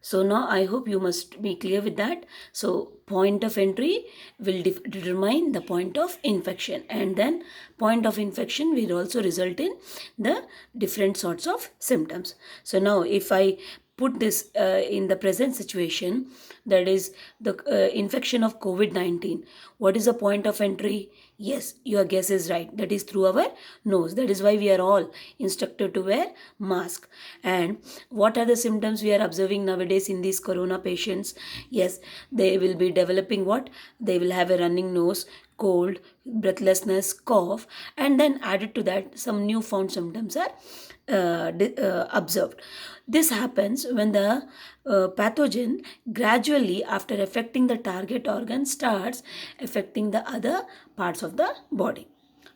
So now I hope you must be clear with that. So point of entry will determine the point of infection, and then point of infection will also result in the different sorts of symptoms. So now if I put this in the present situation, that is the infection of COVID-19, what is the point of entry? Yes, your guess is right, that is through our nose. That is why we are all instructed to wear mask. And what are the symptoms we are observing nowadays in these corona patients? Yes, they will be developing what? They will have a running nose, cold, breathlessness, cough, and then added to that some newfound symptoms are observed. This happens when the pathogen gradually, after affecting the target organ, starts affecting the other parts of the body.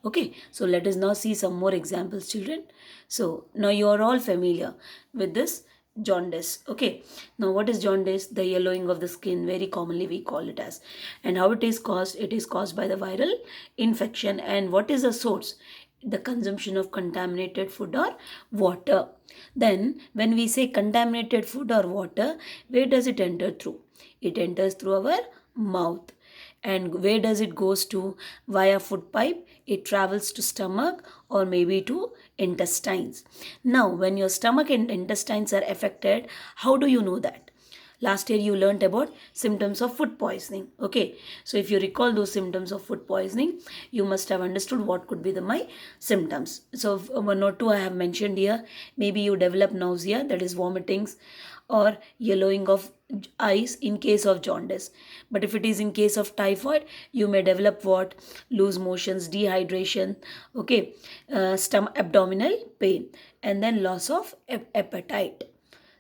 Okay, so let us now see some more examples, children. So now you are all familiar with this jaundice. Okay, now what is jaundice? The yellowing of the skin, very commonly we call it as. And how it is caused? It is caused by the viral infection. And what is the source? The consumption of contaminated food or water. Then when we say contaminated food or water, where does it enter through? It enters through our mouth. And where does it goes to? Via food pipe, it travels to stomach or maybe to intestines. Now when your stomach and intestines are affected, how do you know that? Last year you learnt about symptoms of food poisoning. Okay, so if you recall those symptoms of food poisoning, you must have understood what could be the my symptoms. So one or two I have mentioned here. Maybe you develop nausea, that is vomitings, or yellowing of eyes in case of jaundice. But if it is in case of typhoid, you may develop what? Loose motions, dehydration, okay, stomach, abdominal pain, and then loss of appetite.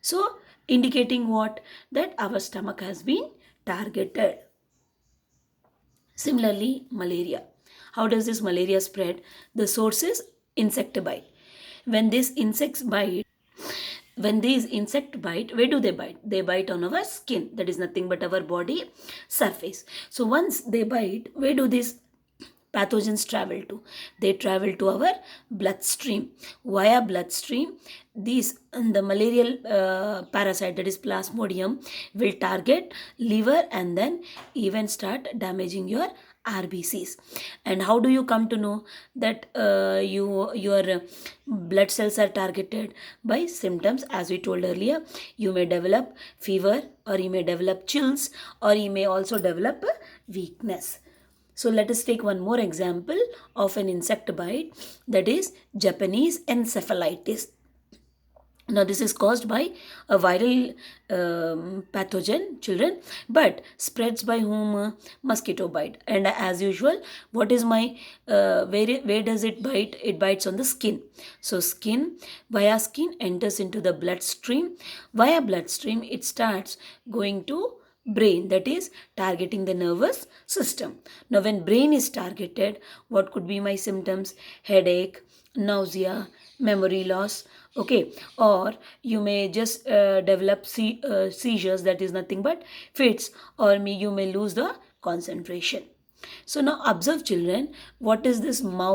So indicating what? That our stomach has been targeted. Similarly, malaria. How does this malaria spread? The source is insect bite. When these insects bite, when these insect bite, where do they bite? They bite on our skin, that is nothing but our body surface. So once they bite, where do these pathogens travel to? They travel to our bloodstream. Via bloodstream, these the malarial parasite, that is plasmodium, will target liver and then even start damaging your RBCs. And how do you come to know that your blood cells are targeted? By symptoms, as we told earlier. You may develop fever, or you may develop chills, or you may also develop weakness. So let us take one more example of an insect bite, that is Japanese encephalitis. Now this is caused by a viral pathogen, children, but spreads by whom? Mosquito bite. And as usual, what is my where does it bite? It bites on the skin. So skin, via skin enters into the bloodstream. Via bloodstream, it starts going to brain, that is targeting the nervous system. Now when brain is targeted, what could be my symptoms? Headache, nausea, memory loss, okay, or you may just develop seizures, that is nothing but fits, or you may lose the concentration. So now observe, children, what is this mouth